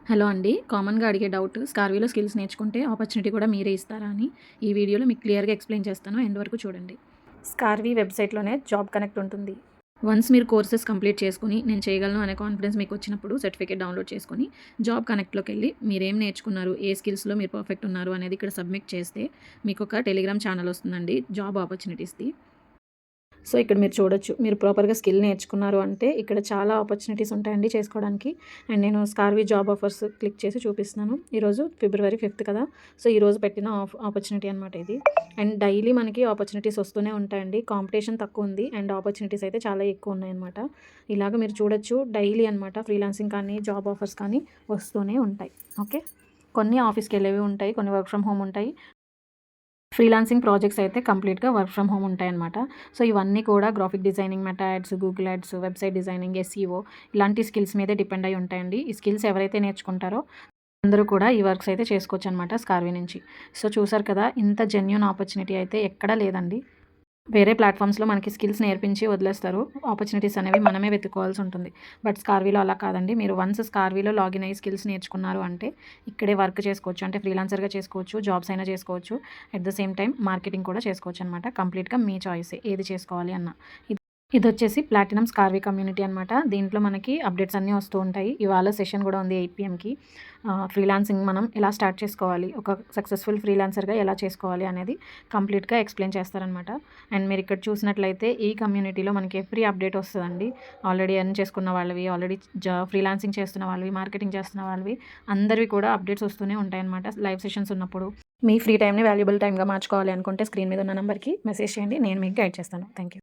Hello అండి. కామన్‌గా అడిగే డౌట్ స్కార్విలో స్కిల్స్ నేర్చుకుంటే ఆపర్చునిటీ కూడా మీరే ఇస్తారా అని. ఈ వీడియోలో మీకు క్లియర్‌గా ఎక్స్‌ప్లెయిన్ చేస్తాను. ఎండ్ వరకు చూడండి. స్కార్వి వెబ్‌సైట్‌లోనే జాబ్ కనెక్ట్ ఉంటుంది. వన్స్ మీరు కోర్సెస్ కంప్లీట్ చేసుకొని నేను చేయగలను అనే కాన్ఫిడెన్స్ మీకు వచ్చినప్పుడు సర్టిఫికేట్ డౌన్లోడ్ చేసుకొని జాబ్ కనెక్ట్‌లోకెళ్ళి మీరేం నేర్చుకున్నారు, ఏ స్కిల్స్‌లో మీరు పర్ఫెక్ట్ ఉన్నారు అనేది ఇక్కడ సబ్మిట్ చేస్తే మీకొక టెలిగ్రామ్ ఛానల్ వస్తుందండి జాబ్ ఆపర్చునిటీస్‌ది. సో, ఇక్కడ మీరు చూడొచ్చు. మీరు ప్రాపర్‌గా స్కిల్ నేర్చుకున్నారు అంటే ఇక్కడ చాలా ఆపర్చునిటీస్ ఉంటాయండి చేసుకోవడానికి. అండ్ నేను స్కార్వి జాబ్ ఆఫర్స్ క్లిక్ చేసి చూపిస్తున్నాను. ఈరోజు ఫిబ్రవరి 5 కదా! సో, ఈరోజు పెట్టిన ఆపర్చునిటీ అనమాట ఇది. అండ్ డైలీ మనకి ఆపర్చునిటీస్ వస్తూనే ఉంటాయండి. కాంపిటీషన్ తక్కువుంది. అండ్ ఆపర్చునిటీస్ అయితే చాలా ఎక్కువ ఉన్నాయన్నమాట. ఇలాగ మీరు చూడొచ్చు డైలీ అనమాట ఫ్రీలాన్సింగ్ కానీ, జాబ్ ఆఫర్స్ కానీ వస్తూనే ఉంటాయి. ఓకే. కొన్ని ఆఫీస్‌కెళ్ళేవి ఉంటాయి. కొన్ని వర్క్ ఫ్రమ్ హోమ్ ఉంటాయి. ఫ్రీలాన్సింగ్ ప్రాజెక్ట్స్ అయితే కంప్లీట్‌గా వర్క్ ఫ్రమ్ హోమ్ ఉంటాయన్నమాట. సో, ఇవన్నీ కూడా graphic designing, meta ads, Google ads, website designing, SEO ఇలాంటి స్కిల్స్ మీదే డిపెండ్ అయ్యి ఉంటాయండి. ఈ స్కిల్స్ ఎవరైతే నేర్చుకుంటారో అందరూ కూడా ఈ వర్క్స్ అయితే చేసుకోవచ్చనమాట స్కార్వి నుంచి. సో, చూసారు కదా! ఇంత జెన్యూన్ ఆపర్చునిటీ అయితే ఎక్కడా లేదండి. వేరే ప్లాట్‌ఫామ్స్‌లో మనకి స్కిల్స్ నేర్పించి వదిలేస్తారు. ఆపర్చునిటీస్ అనేవి మనమే వెతుక్కోవాల్సి ఉంటుంది. బట్ స్కార్విలో అలా కాదండి. మీరు వన్స్ స్కార్విలో లాగిన్ అయ్యి స్కిల్స్ నేర్చుకున్నారు అంటే ఇక్కడే వర్క్ చేసుకోవచ్చు. అంటే ఫ్రీలాన్సర్‌గా చేసుకోవచ్చు, జాబ్స్ అయినా చేసుకోవచ్చు. At the same time marketing కూడా చేసుకోవచ్చనమాట. కంప్లీట్‌గా మీ చాయిసే ఏది చేసుకోవాలి అన్న. ఇదొచ్చేసి ప్లాటినం స్కార్వి కమ్యూనిటీ అనమాట. దీంట్లో మనకి అప్డేట్స్ అన్నీ వస్తూ ఉంటాయి. ఇవాళ సెషన్ కూడా ఉంది 8 పీఎంకి. ఫ్రీలాన్సింగ్ మనం ఎలా స్టార్ట్ చేసుకోవాలి, ఒక సక్సెస్‌ఫుల్ ఫ్రీలాన్సర్‌గా ఎలా చేసుకోవాలి అనేది కంప్లీట్‌గా ఎక్స్‌ప్లెయిన్ చేస్తారనమాట. అండ్ మీరు ఇక్కడ చూసినట్లయితే ఈ కమ్యూనిటీలో మనకి ఎవ్రీ అప్డేట్ వస్తదండి. ఆల్రెడీ ఎర్న్ చేసుకున్న వాళ్ళవి, ఆల్రెడీ ఫ్రీలాన్సింగ్ చేస్తున్న వాళ్ళవి, మార్కెటింగ్ చేస్తున్న వాళ్ళవి అందరివి కూడా అప్డేట్స్ వస్తూనే ఉంటాయన్నమాట లైవ్ సెషన్స్ ఉన్నప్పుడు. మీ ఫ్రీ టైమ్‌ని వాల్యుబుల్ టైమ్‌గా మార్చుకోవాలి అనుకుంటే స్క్రీన్ మీద ఉన్న నంబర్‌కి మెసేజ్ చేయండి. నేను మీకు గైడ్ చేస్తాను. Thank you.